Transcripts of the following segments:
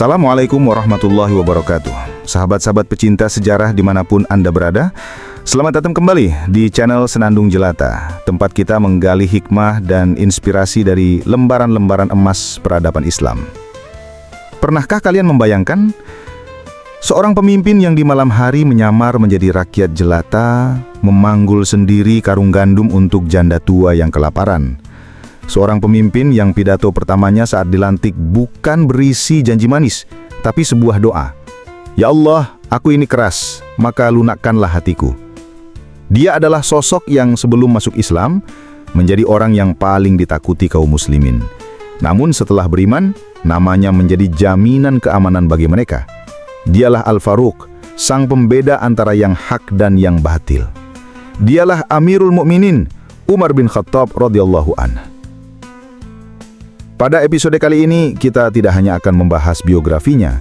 Assalamualaikum warahmatullahi wabarakatuh. Sahabat-sahabat pecinta sejarah dimanapun Anda berada, selamat datang kembali di channel Senandung Jelata, tempat kita menggali hikmah dan inspirasi dari lembaran-lembaran emas peradaban Islam. Pernahkah kalian membayangkan seorang pemimpin yang di malam hari menyamar menjadi rakyat jelata, memanggul sendiri karung gandum untuk janda tua yang kelaparan? Seorang pemimpin yang pidato pertamanya saat dilantik bukan berisi janji manis, tapi sebuah doa. Ya Allah, aku ini keras, maka lunakkanlah hatiku. Dia adalah sosok yang sebelum masuk Islam, menjadi orang yang paling ditakuti kaum muslimin. Namun setelah beriman, namanya menjadi jaminan keamanan bagi mereka. Dialah Al-Faruq, sang pembeda antara yang hak dan yang batil. Dialah Amirul Mukminin, Umar bin Khattab radhiyallahu anhu. Pada episode kali ini, kita tidak hanya akan membahas biografinya,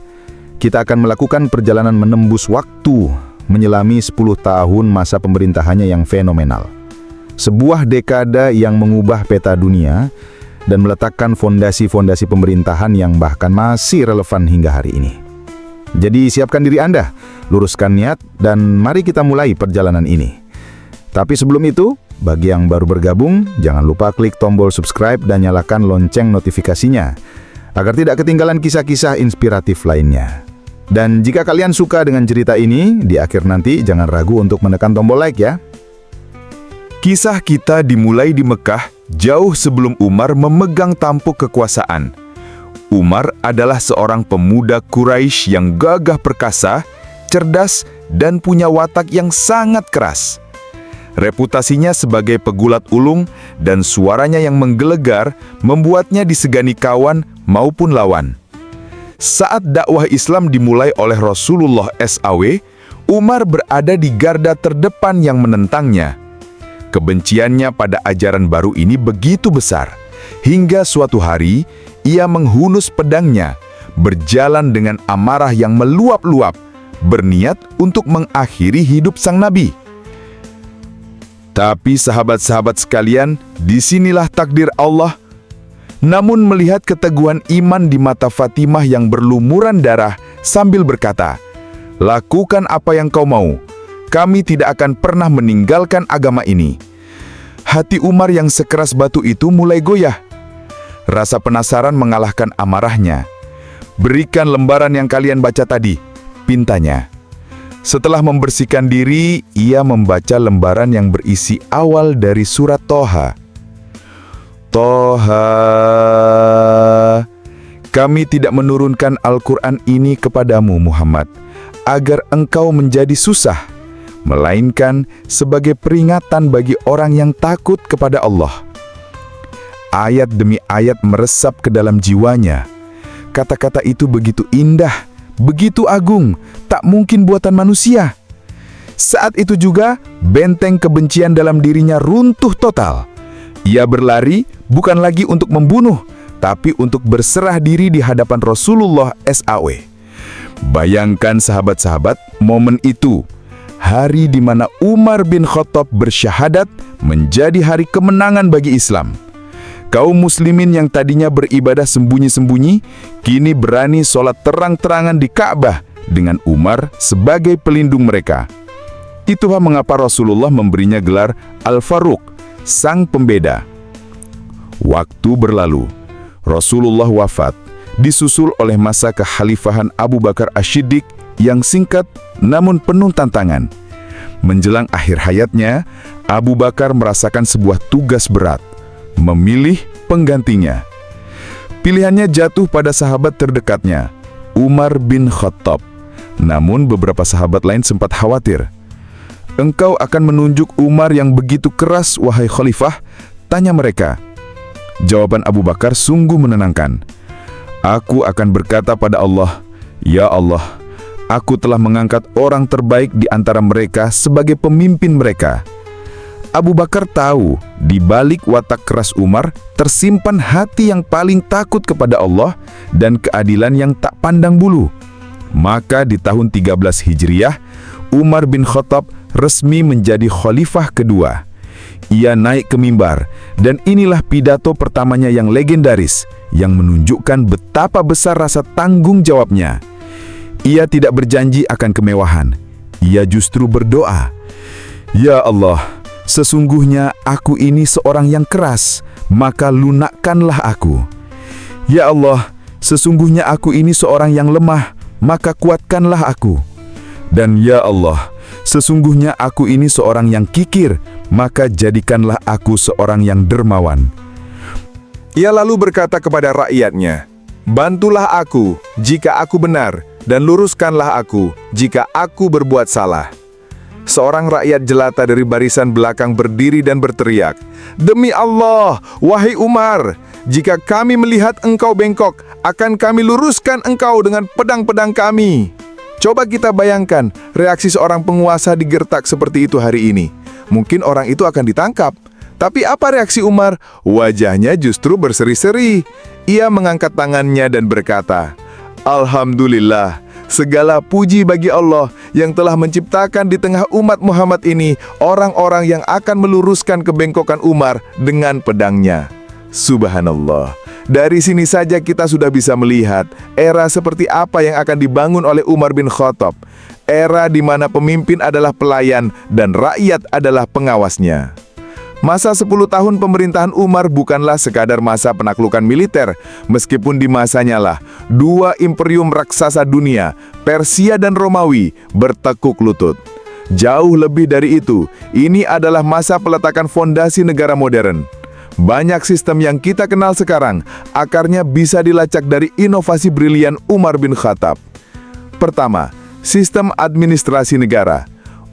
kita akan melakukan perjalanan menembus waktu, menyelami 10 tahun masa pemerintahannya yang fenomenal. Sebuah dekade yang mengubah peta dunia dan meletakkan fondasi-fondasi pemerintahan yang bahkan masih relevan hingga hari ini. Jadi siapkan diri Anda, luruskan niat, dan mari kita mulai perjalanan ini. Tapi sebelum itu, bagi yang baru bergabung, jangan lupa klik tombol subscribe dan nyalakan lonceng notifikasinya, agar tidak ketinggalan kisah-kisah inspiratif lainnya. Dan jika kalian suka dengan cerita ini, di akhir nanti jangan ragu untuk menekan tombol like ya. Kisah kita dimulai di Mekah, jauh sebelum Umar memegang tampuk kekuasaan. Umar adalah seorang pemuda Quraisy yang gagah perkasa, cerdas, dan punya watak yang sangat keras. Reputasinya sebagai pegulat ulung dan suaranya yang menggelegar membuatnya disegani kawan maupun lawan. Saat dakwah Islam dimulai oleh Rasulullah SAW, Umar berada di garda terdepan yang menentangnya. Kebenciannya pada ajaran baru ini begitu besar, hingga suatu hari ia menghunus pedangnya, berjalan dengan amarah yang meluap-luap, berniat untuk mengakhiri hidup sang Nabi. Tapi sahabat-sahabat sekalian, disinilah takdir Allah. Namun melihat keteguhan iman di mata Fatimah yang berlumuran darah sambil berkata, "Lakukan apa yang kau mau, kami tidak akan pernah meninggalkan agama ini." Hati Umar yang sekeras batu itu mulai goyah. Rasa penasaran mengalahkan amarahnya. "Berikan lembaran yang kalian baca tadi," pintanya. Setelah membersihkan diri, ia membaca lembaran yang berisi awal dari surat Toha. Toha, kami tidak menurunkan Al-Quran ini kepadamu Muhammad, agar engkau menjadi susah, melainkan sebagai peringatan bagi orang yang takut kepada Allah. Ayat demi ayat meresap ke dalam jiwanya. Kata-kata itu begitu indah, begitu agung, tak mungkin buatan manusia. Saat itu juga, benteng kebencian dalam dirinya runtuh total. Ia berlari bukan lagi untuk membunuh, tapi untuk berserah diri di hadapan Rasulullah SAW. Bayangkan sahabat-sahabat, momen itu, hari di mana Umar bin Khattab bersyahadat menjadi hari kemenangan bagi Islam. Kaum muslimin yang tadinya beribadah sembunyi-sembunyi, kini berani sholat terang-terangan di Ka'bah dengan Umar sebagai pelindung mereka. Itulah mengapa Rasulullah memberinya gelar Al-Faruq, sang pembeda. Waktu berlalu, Rasulullah wafat, disusul oleh masa kekhalifahan Abu Bakar Asy-Siddiq yang singkat namun penuh tantangan. Menjelang akhir hayatnya, Abu Bakar merasakan sebuah tugas berat, memilih penggantinya. Pilihannya jatuh pada sahabat terdekatnya, Umar bin Khattab. Namun beberapa sahabat lain sempat khawatir. "Engkau akan menunjuk Umar yang begitu keras, wahai khalifah?" tanya mereka. Jawaban Abu Bakar sungguh menenangkan. "Aku akan berkata pada Allah, ya Allah, aku telah mengangkat orang terbaik di antara mereka sebagai pemimpin mereka." Abu Bakar tahu, di balik watak keras Umar tersimpan hati yang paling takut kepada Allah dan keadilan yang tak pandang bulu. Maka di tahun 13 Hijriah, Umar bin Khattab resmi menjadi khalifah kedua. Ia naik ke mimbar, dan inilah pidato pertamanya yang legendaris, yang menunjukkan betapa besar rasa tanggung jawabnya. Ia tidak berjanji akan kemewahan. Ia justru berdoa, "Ya Allah, sesungguhnya aku ini seorang yang keras, maka lunakkanlah aku. Ya Allah, sesungguhnya aku ini seorang yang lemah, maka kuatkanlah aku. Dan ya Allah, sesungguhnya aku ini seorang yang kikir, maka jadikanlah aku seorang yang dermawan." Ia lalu berkata kepada rakyatnya, "Bantulah aku jika aku benar, dan luruskanlah aku jika aku berbuat salah." Seorang rakyat jelata dari barisan belakang berdiri dan berteriak, "Demi Allah, wahai Umar, jika kami melihat engkau bengkok, akan kami luruskan engkau dengan pedang-pedang kami." Coba kita bayangkan reaksi seorang penguasa digertak seperti itu hari ini. Mungkin orang itu akan ditangkap. Tapi apa reaksi Umar? Wajahnya justru berseri-seri. Ia mengangkat tangannya dan berkata, "Alhamdulillah, segala puji bagi Allah yang telah menciptakan di tengah umat Muhammad ini orang-orang yang akan meluruskan kebengkokan Umar dengan pedangnya." Subhanallah. Dari sini saja kita sudah bisa melihat era seperti apa yang akan dibangun oleh Umar bin Khattab. Era di mana pemimpin adalah pelayan dan rakyat adalah pengawasnya. Masa 10 tahun pemerintahan Umar bukanlah sekadar masa penaklukan militer, meskipun di masanya lah dua imperium raksasa dunia, Persia dan Romawi, bertekuk lutut. Jauh lebih dari itu, ini adalah masa peletakan fondasi negara modern. Banyak sistem yang kita kenal sekarang, akarnya bisa dilacak dari inovasi brilian Umar bin Khattab. Pertama, sistem administrasi negara.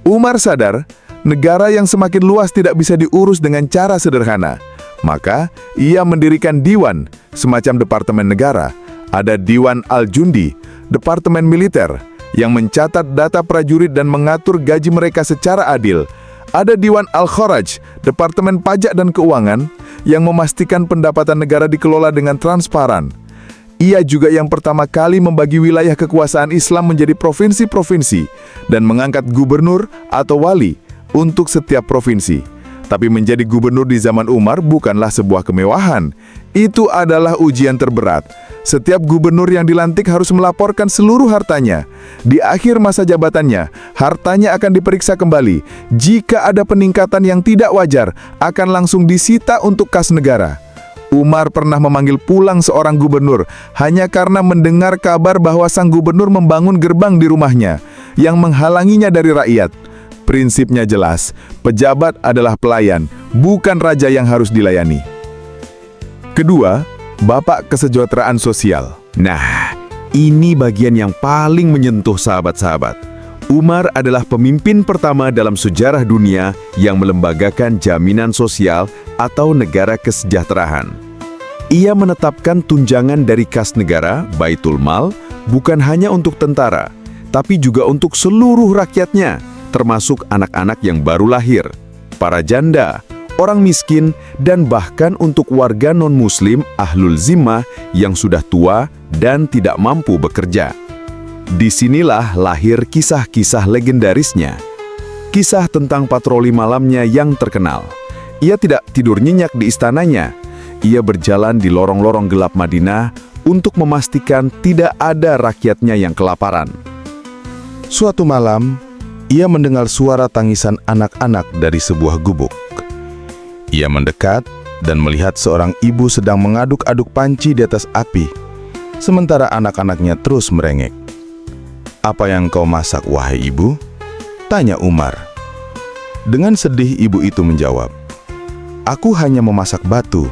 Umar sadar, negara yang semakin luas tidak bisa diurus dengan cara sederhana. Maka, ia mendirikan Diwan, semacam departemen negara. Ada Diwan Al-Jundi, departemen militer, yang mencatat data prajurit dan mengatur gaji mereka secara adil. Ada Diwan Al-Kharaj, departemen pajak dan keuangan, yang memastikan pendapatan negara dikelola dengan transparan. Ia juga yang pertama kali membagi wilayah kekuasaan Islam menjadi provinsi-provinsi dan mengangkat gubernur atau wali untuk setiap provinsi. Tapi menjadi gubernur di zaman Umar bukanlah sebuah kemewahan. Itu adalah ujian terberat. Setiap gubernur yang dilantik harus melaporkan seluruh hartanya. Di akhir masa jabatannya, hartanya akan diperiksa kembali. Jika ada peningkatan yang tidak wajar, akan langsung disita untuk kas negara. Umar pernah memanggil pulang seorang gubernur hanya karena mendengar kabar bahwa sang gubernur membangun gerbang di rumahnya yang menghalanginya dari rakyat. Prinsipnya jelas, pejabat adalah pelayan, bukan raja yang harus dilayani. Kedua, bapak kesejahteraan sosial. Nah, ini bagian yang paling menyentuh sahabat-sahabat. Umar adalah pemimpin pertama dalam sejarah dunia yang melembagakan jaminan sosial atau negara kesejahteraan. Ia menetapkan tunjangan dari kas negara, Baitul Mal, bukan hanya untuk tentara, tapi juga untuk seluruh rakyatnya, termasuk anak-anak yang baru lahir, para janda, orang miskin, dan bahkan untuk warga non-muslim ahlul zimmah yang sudah tua dan tidak mampu bekerja. Disinilah lahir kisah-kisah legendarisnya. Kisah tentang patroli malamnya yang terkenal. Ia tidak tidur nyenyak di istananya. Ia berjalan di lorong-lorong gelap Madinah untuk memastikan tidak ada rakyatnya yang kelaparan. Suatu malam, ia mendengar suara tangisan anak-anak dari sebuah gubuk. Ia mendekat dan melihat seorang ibu sedang mengaduk-aduk panci di atas api, sementara anak-anaknya terus merengek. "Apa yang kau masak, wahai ibu?" tanya Umar. Dengan sedih ibu itu menjawab, "Aku hanya memasak batu.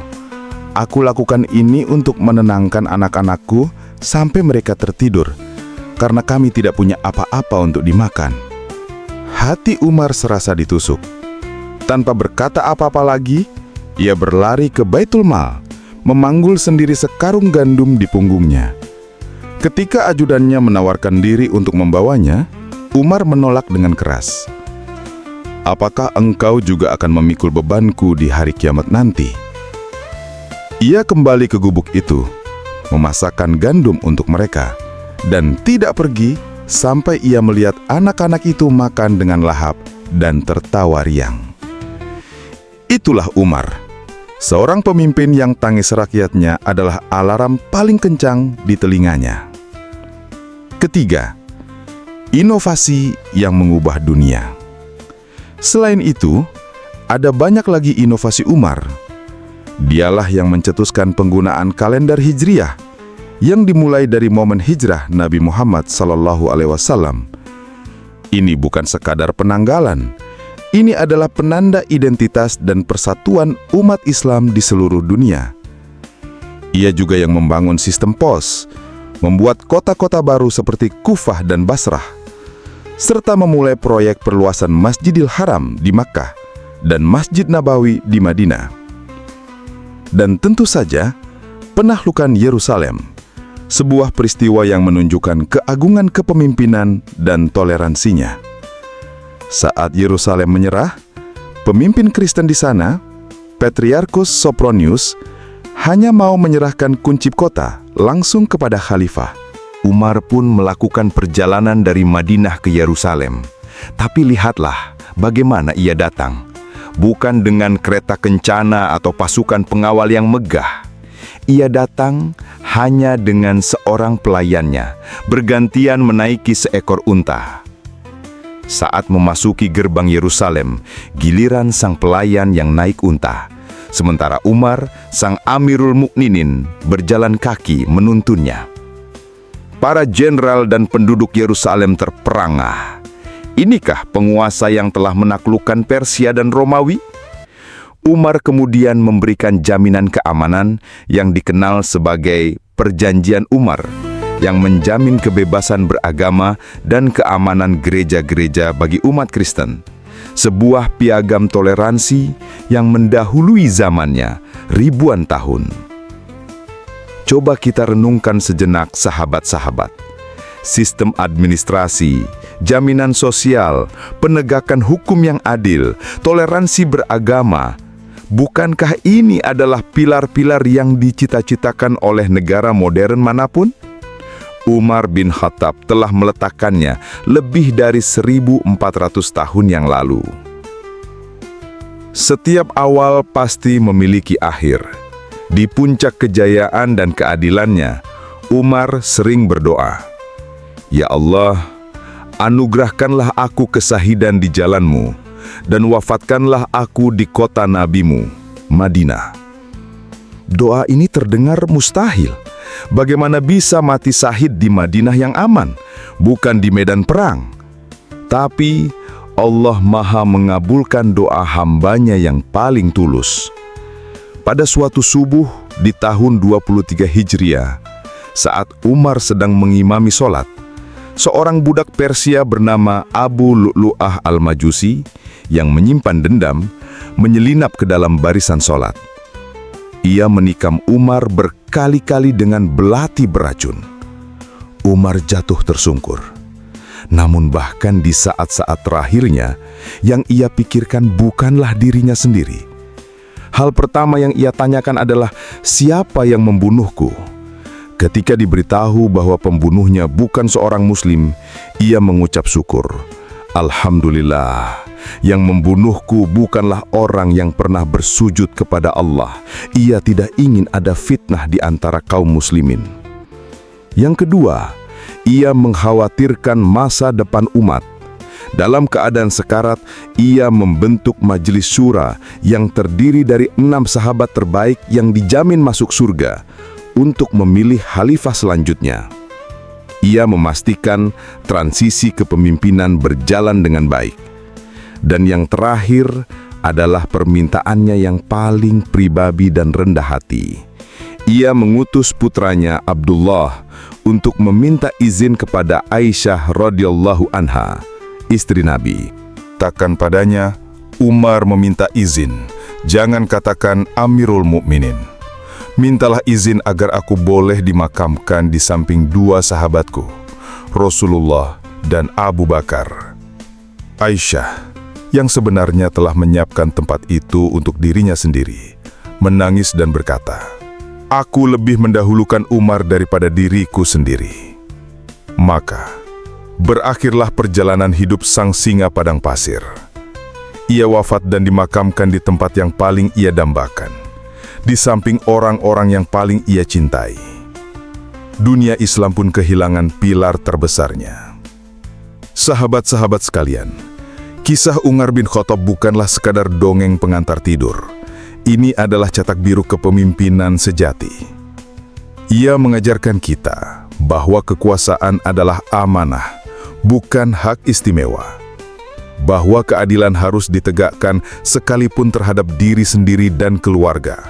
Aku lakukan ini untuk menenangkan anak-anakku sampai mereka tertidur, karena kami tidak punya apa-apa untuk dimakan." Hati Umar serasa ditusuk. Tanpa berkata apa-apa lagi, ia berlari ke Baitul Mal, memanggul sendiri sekarung gandum di punggungnya. Ketika ajudannya menawarkan diri untuk membawanya, Umar menolak dengan keras. "Apakah engkau juga akan memikul bebanku di hari kiamat nanti?" Ia kembali ke gubuk itu, memasakkan gandum untuk mereka, dan tidak pergi sampai ia melihat anak-anak itu makan dengan lahap dan tertawa riang. Itulah Umar, Seorang pemimpin yang tangis rakyatnya adalah alarm paling kencang di telinganya. Ketiga, inovasi yang mengubah dunia. Selain itu, ada banyak lagi inovasi Umar. Dialah yang mencetuskan penggunaan kalender Hijriah yang dimulai dari momen hijrah Nabi Muhammad SAW. Ini bukan sekadar penanggalan. Ini adalah penanda identitas dan persatuan umat Islam di seluruh dunia. Ia juga yang membangun sistem pos, membuat kota-kota baru seperti Kufah dan Basrah, serta memulai proyek perluasan Masjidil Haram di Makkah dan Masjid Nabawi di Madinah. Dan tentu saja, penaklukan Yerusalem, sebuah peristiwa yang menunjukkan keagungan kepemimpinan dan toleransinya. Saat Yerusalem menyerah, pemimpin Kristen di sana, Patriarchus Sophronius, hanya mau menyerahkan kunci kota langsung kepada khalifah. Umar pun melakukan perjalanan dari Madinah ke Yerusalem. Tapi lihatlah bagaimana ia datang. Bukan dengan kereta kencana atau pasukan pengawal yang megah. Ia datang hanya dengan seorang pelayannya, bergantian menaiki seekor unta. Saat memasuki gerbang Yerusalem, giliran sang pelayan yang naik unta. Sementara Umar, sang Amirul Mukminin, berjalan kaki menuntunnya. Para jenderal dan penduduk Yerusalem terperangah. Inikah penguasa yang telah menaklukkan Persia dan Romawi? Umar kemudian memberikan jaminan keamanan yang dikenal sebagai Perjanjian Umar, yang menjamin kebebasan beragama dan keamanan gereja-gereja bagi umat Kristen. Sebuah piagam toleransi yang mendahului zamannya ribuan tahun. Coba kita renungkan sejenak, sahabat-sahabat. Sistem administrasi, jaminan sosial, penegakan hukum yang adil, toleransi beragama, bukankah ini adalah pilar-pilar yang dicita-citakan oleh negara modern manapun? Umar bin Khattab telah meletakkannya lebih dari 1.400 tahun yang lalu. Setiap awal pasti memiliki akhir. Di puncak kejayaan dan keadilannya, Umar sering berdoa, "Ya Allah, anugerahkanlah aku kesahidan di jalan-Mu, dan wafatkanlah aku di kota Nabi-Mu, Madinah." Doa ini terdengar mustahil. Bagaimana bisa mati syahid di Madinah yang aman, bukan di medan perang? Tapi Allah Maha mengabulkan doa hambanya yang paling tulus. Pada suatu subuh di tahun 23 Hijriah, saat Umar sedang mengimami sholat, seorang budak Persia bernama Abu Lu'lu'ah al-Majusi yang menyimpan dendam menyelinap ke dalam barisan sholat. Ia menikam Umar berkali-kali dengan belati beracun. Umar jatuh tersungkur. Namun bahkan di saat-saat terakhirnya, yang ia pikirkan bukanlah dirinya sendiri. Hal pertama yang ia tanyakan adalah, siapa yang membunuhku? Ketika diberitahu bahwa pembunuhnya bukan seorang Muslim, ia mengucap syukur. Alhamdulillah, yang membunuhku bukanlah orang yang pernah bersujud kepada Allah. Ia tidak ingin ada fitnah di antara kaum muslimin. Yang kedua, ia mengkhawatirkan masa depan umat. Dalam keadaan sekarat, ia membentuk majelis syura yang terdiri dari 6 sahabat terbaik yang dijamin masuk surga untuk memilih khalifah selanjutnya. Ia memastikan transisi kepemimpinan berjalan dengan baik. Dan yang terakhir adalah permintaannya yang paling pribadi dan rendah hati. Ia mengutus putranya Abdullah untuk meminta izin kepada Aisyah radhiyallahu anha, istri Nabi. Katakan padanya, Umar meminta izin, jangan katakan Amirul Mukminin. Mintalah izin agar aku boleh dimakamkan di samping 2 sahabatku, Rasulullah dan Abu Bakar. Aisyah, yang sebenarnya telah menyiapkan tempat itu untuk dirinya sendiri, menangis dan berkata, "Aku lebih mendahulukan Umar daripada diriku sendiri." Maka, berakhirlah perjalanan hidup sang singa padang pasir. Ia wafat dan dimakamkan di tempat yang paling ia dambakan, di samping orang-orang yang paling ia cintai. Dunia Islam pun kehilangan pilar terbesarnya. Sahabat-sahabat sekalian, kisah Umar bin Khattab bukanlah sekadar dongeng pengantar tidur. Ini adalah cetak biru kepemimpinan sejati. Ia mengajarkan kita bahwa kekuasaan adalah amanah, bukan hak istimewa. Bahwa keadilan harus ditegakkan sekalipun terhadap diri sendiri dan keluarga.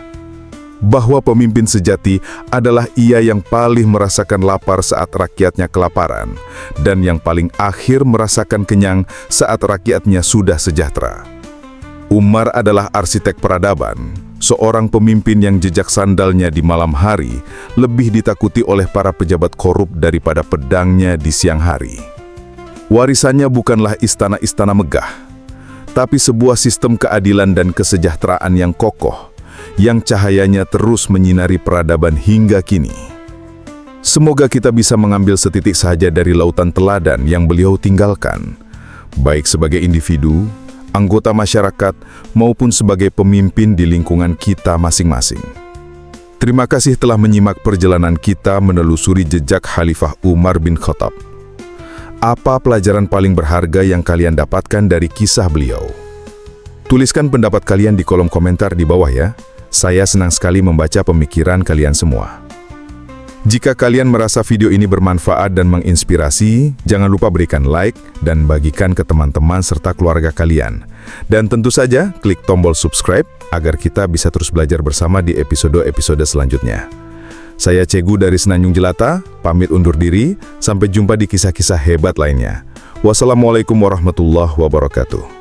Bahwa pemimpin sejati adalah ia yang paling merasakan lapar saat rakyatnya kelaparan, dan yang paling akhir merasakan kenyang saat rakyatnya sudah sejahtera. Umar adalah arsitek peradaban, seorang pemimpin yang jejak sandalnya di malam hari lebih ditakuti oleh para pejabat korup daripada pedangnya di siang hari. Warisannya bukanlah istana-istana megah, tapi sebuah sistem keadilan dan kesejahteraan yang kokoh, yang cahayanya terus menyinari peradaban hingga kini. Semoga kita bisa mengambil setitik saja dari lautan teladan yang beliau tinggalkan, baik sebagai individu, anggota masyarakat, maupun sebagai pemimpin di lingkungan kita masing-masing. Terima kasih telah menyimak perjalanan kita menelusuri jejak Khalifah Umar bin Khattab. Apa pelajaran paling berharga yang kalian dapatkan dari kisah beliau? Tuliskan pendapat kalian di kolom komentar di bawah ya. Saya senang sekali membaca pemikiran kalian semua. Jika kalian merasa video ini bermanfaat dan menginspirasi, jangan lupa berikan like dan bagikan ke teman-teman serta keluarga kalian. Dan tentu saja klik tombol subscribe agar kita bisa terus belajar bersama di episode-episode selanjutnya. Saya Cegu dari Senandung Jelata, pamit undur diri, sampai jumpa di kisah-kisah hebat lainnya. Wassalamualaikum warahmatullahi wabarakatuh.